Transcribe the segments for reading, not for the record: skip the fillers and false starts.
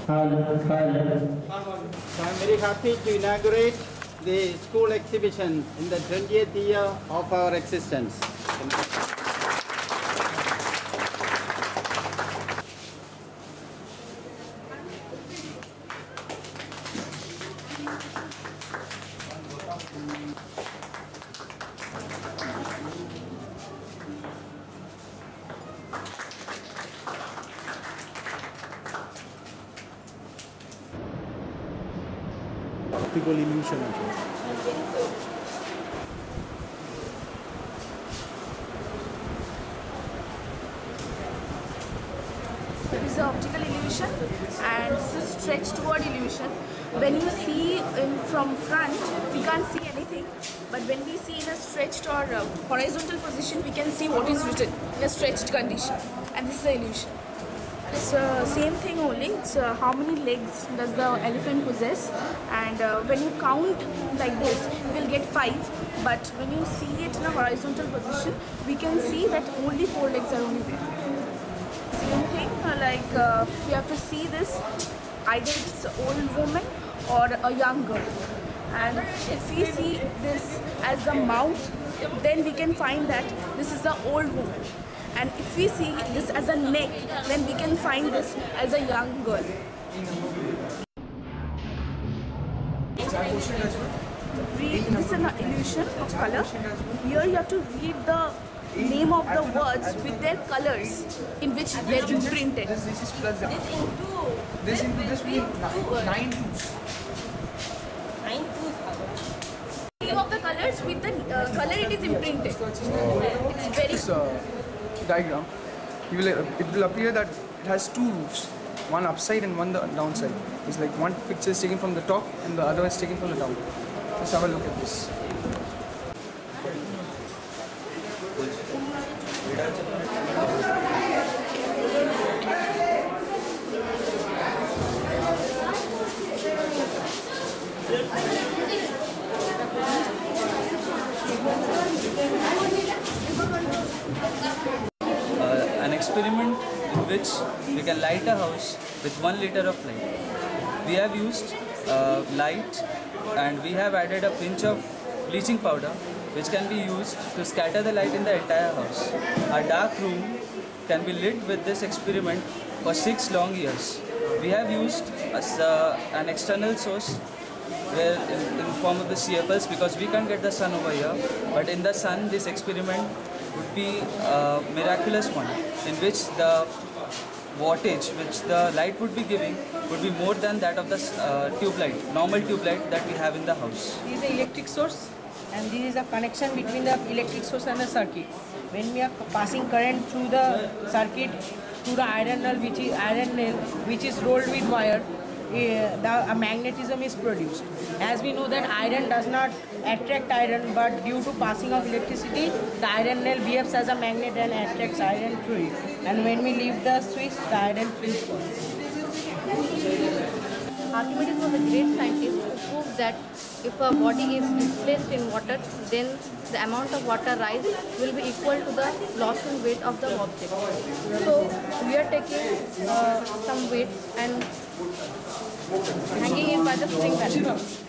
So I'm very happy to inaugurate the school exhibition in the 20th year of our existence. Optical illusion আছে। This is optical illusion and this is stretch toward illusion. When you see from front, we can't see anything, but when we see in a stretched or horizontal position, we can see what is written in a stretched condition, and this is the illusion. It's same thing only. It's how many legs does the elephant possess, and when you count like this, you will get 5. But when you see it in a horizontal position, we can see that only 4 legs are only there. Same thing, we have to see this, either it's an old woman or a young girl. And if we see this as the mouth, then we can find that this is the old woman. And if we see this as a neck, then we can find this as a young girl. This is an illusion of color. Here you have to read the name of the words with their colors in which they're imprinted. This is plus this into this means 9 twos. 9 twos. Name of the colors with the color it is imprinted. It's very Diagram, it will appear that it has 2 roofs, one upside and one the downside. It's like one picture is taken from the top and the other is taken from the down. Let's have a look at this. An experiment in which we can light a house with 1 liter of light. We have used light and we have added a pinch of bleaching powder which can be used to scatter the light in the entire house. A dark room can be lit with this experiment for 6 long years. We have used an external source where in form of the CFLs because we can't get the sun over here, but in the sun this experiment would be a miraculous one in which the wattage which the light would be giving would be more than that of the tube light, normal tube light that we have in the house. This is an electric source and this is a connection between the electric source and the circuit. When we are passing current through the circuit to the iron nail which is rolled with wire, a magnetism is produced. As we know that iron does not attract iron, but due to passing of electricity, the iron nail behaves as a magnet and attracts iron through it. And when we leave the switch, the iron fuse falls. Archimedes was a great scientist who proved that if a body is displaced in water, then the amount of water rise will be equal to the loss in weight of the object. So we are taking some weights and hanging it by the spring valve.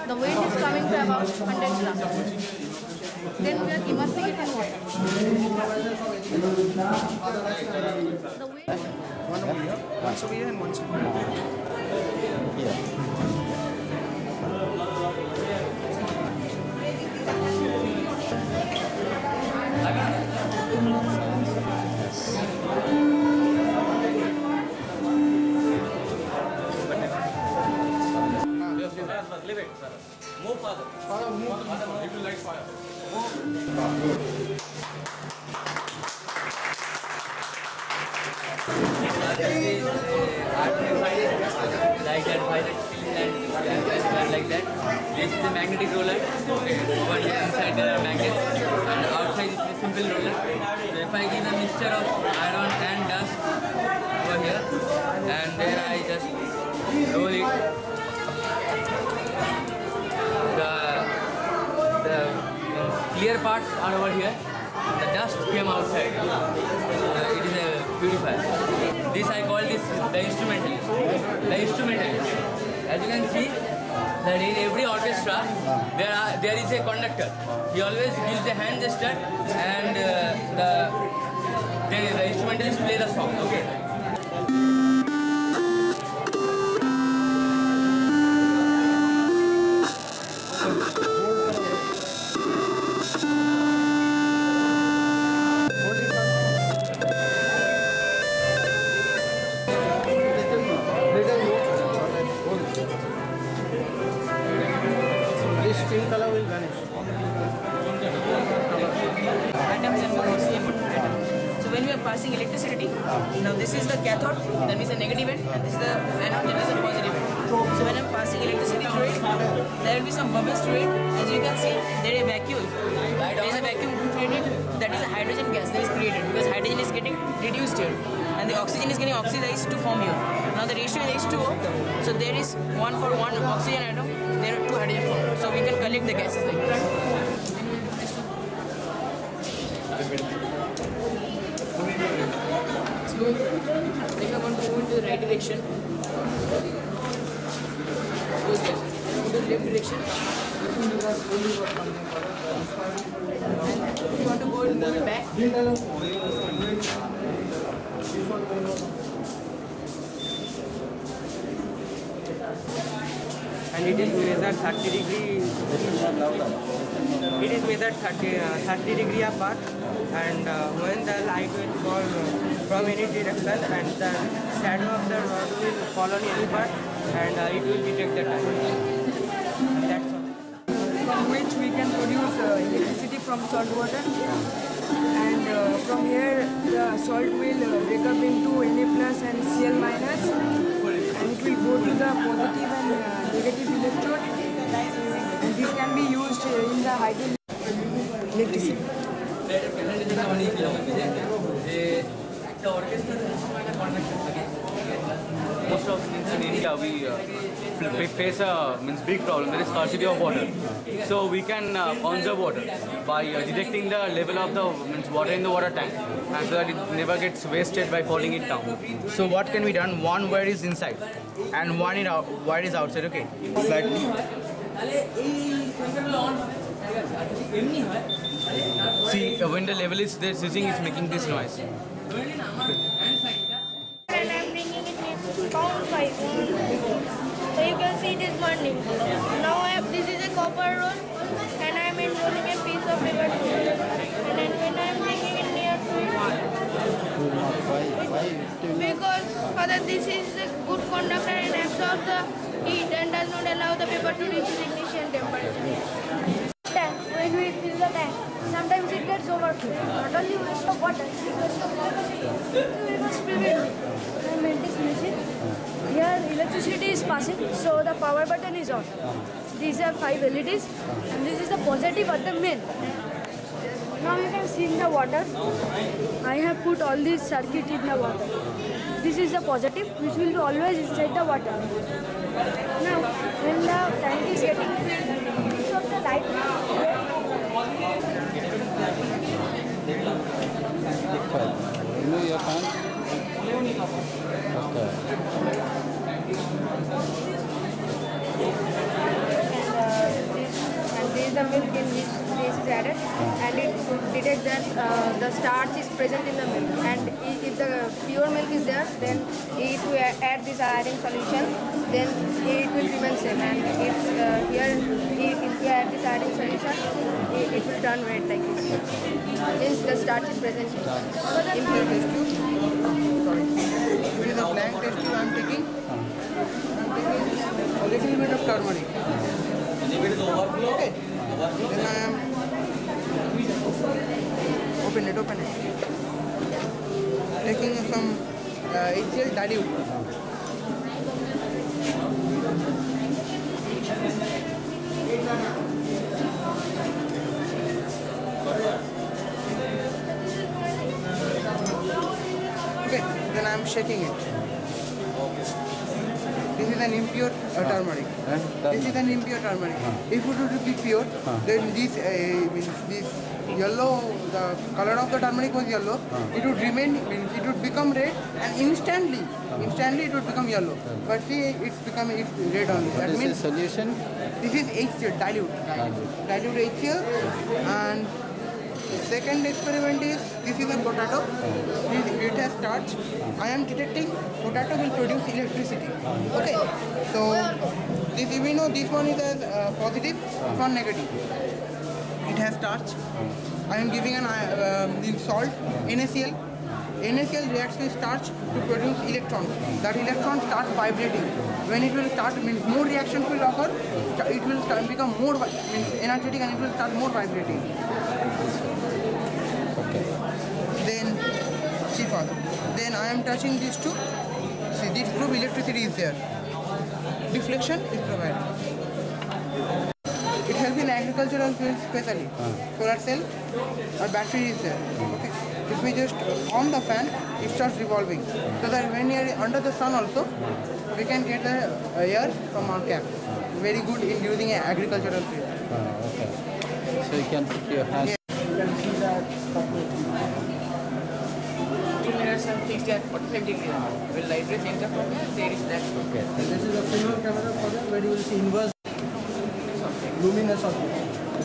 The weight is coming to about 100 grams. Then we are immersing it in water. The weight One over here, once over here and once over here. Leave it, sir. Move father. Father, move. He will light fire. Light and violet and like that. This is the magnetic roller. Over here inside there are magnets and outside is the simple roller. So if I give a mixture of iron and dust over here and then I just roll it, the clear parts are over here the dust came outside. It is a purifier. This I call this the instrumentalist. The instrumentalist. As you can see, that in every orchestra there is a conductor. He always gives a hand gesture, and the instrumentalist play the song. Okay. This pink color will vanish. Atoms and Gaussian atoms. So when we are passing electricity, now this is the cathode, that means a negative end, and this is the anode, that is a positive end. So when I'm passing electricity through it, there will be some bubbles through it. As you can see, there is a vacuum. There is a vacuum created, that is a hydrogen gas that is created because hydrogen is getting reduced here, and the oxygen is getting oxidized to form here. Now the ratio is H2O, so there is 1 for 1 oxygen atom, there are 2 hydrogen formed. So we can collect the gases like this. So if I want to move into the right direction, goes there. Move to the left direction. And if you want to go and move it back, and it is measured 30 degree. It is measured 30 degree apart, and when the light will fall from any direction, and the shadow of the rod will fall on any part, and it will detect the time. And that's all. From which we can produce electricity from salt water, and from here the salt will break up into Na plus and Cl minus, and it will go to the positive and negative electrode, and this can be used in the hydroelectricity. Most of in India we face a big problem. There is scarcity of water, so we can conserve water by detecting the level of the water in the water tank, and so that it never gets wasted by falling it down. So what can be done? One wire is inside, and one wire is outside. Okay. Slightly. See, when the level is there, sizzling is making this noise. And I'm bringing it in pound 5. So you can see it is burning. Now this is a copper roll, and I'm enrolling a piece of paper to it. And then when I'm bringing it near to it, because father, this is a good conductor and absorbs the heat and does not allow the paper to reach its ignition temperature. When we fill the tank, sometimes it gets overflow. Not only waste of water, it waste of electricity. So we must prevent it. I made this machine. Here electricity is passing, so the power button is on. These are 5 LEDs, and this is the positive at the main. Now you can see in the water, I have put all these circuit in the water. This is the positive, which will be always inside the water. Now, when the tank is getting filled, each of the light Remove your hand. Okay. and this is the milk in which this is added, and it detects that the starch is present in the milk, and if the pure milk is there, then if we add this iodine solution, then it will remain same, and if we add this iodine solution, it will turn red like this, since the starch is present in milk. This is a blank test tube I am taking. A little bit of turmeric. Okay. Then I am open it. Taking some HCl dilute. Okay, then I am shaking it. This is an impure turmeric. This is an impure turmeric. If it would be pure, then this yellow, the color of the turmeric was yellow. It would remain, it would become red, and instantly it would become yellow. But see, it's red only. What That is the means solution? this is HCl, dilute HCl. And second experiment is, this is a potato. It has starch. I am detecting potato will produce electricity. Okay, so this, we know this one is as positive, one negative. It has starch. I am giving an salt, NaCl. NaCl reacts with starch to produce electrons. That electron starts vibrating. When it will start, means more reactions will occur. It will become more energetic, and it will start more vibrating. Then, see further. Then I am touching these two. See, this proof electricity is there. Deflection is provided. It helps in agricultural field, especially solar cell or battery is there. Okay. If we just on the fan, it starts revolving. So that when we are under the sun also, we can get the air from our cap. Very good in using an agricultural field. Okay. So you can put your hand. Yeah. You can see that 2 minutes and fixed at 45 degrees. Will light ray change up? There is that. Okay. This is a film camera for that, where you will see inverse luminous of it.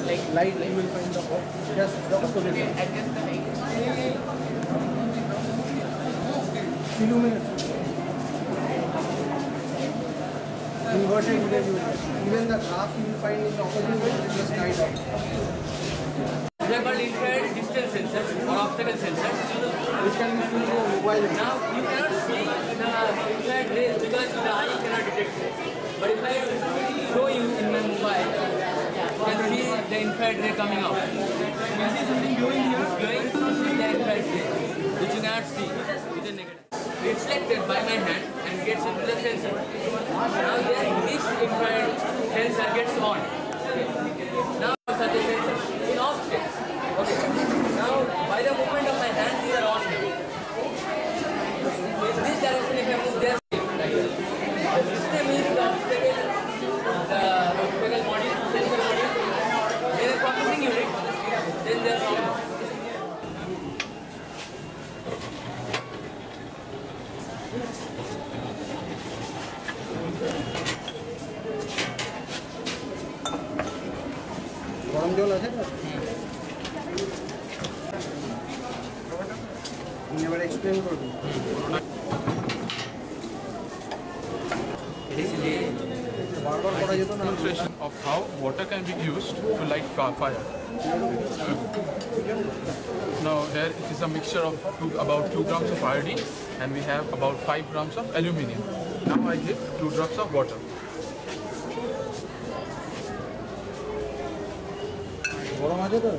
Like Light, you will find the yes, the opposite. adjust the light. Illuminous. Inverted image. Even the graph you will find in the opposite way, it is light out. They are called infrared distance sensors or obstacle sensors. Which can be seen in your mobile. Now you cannot see the infrared rays because the eye cannot detect it. But if I show you in my mobile, you can see the infrared ray coming out. You can see something glowing here. Glowing, this is the infrared ray, which you cannot see with the negative. It's reflected by my hand and gets into the sensor. Now then this infrared sensor gets on. Now such a sensor in off state. Okay. Now by the movement of my hand, these are on here. In this direction, if I move there, the system is the obstacle module, sensor module, then a processing unit, then there are গরম জল আছে তো এবার explain করবি বারবার করা যেত না Demonstration of how water can be used to light fire. Now here it is a mixture of about 2 grams of iodine, and we have about 5 grams of aluminium. Now I give 2 drops of water. গরম আছে তো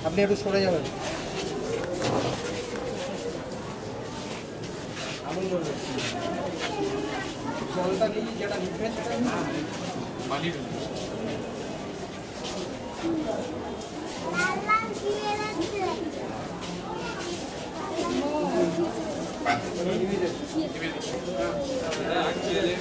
আপনি একটু সরে যাবেন আমল করবেন জলটা দিয়ে যেটা লিখবেন সেটা Actually,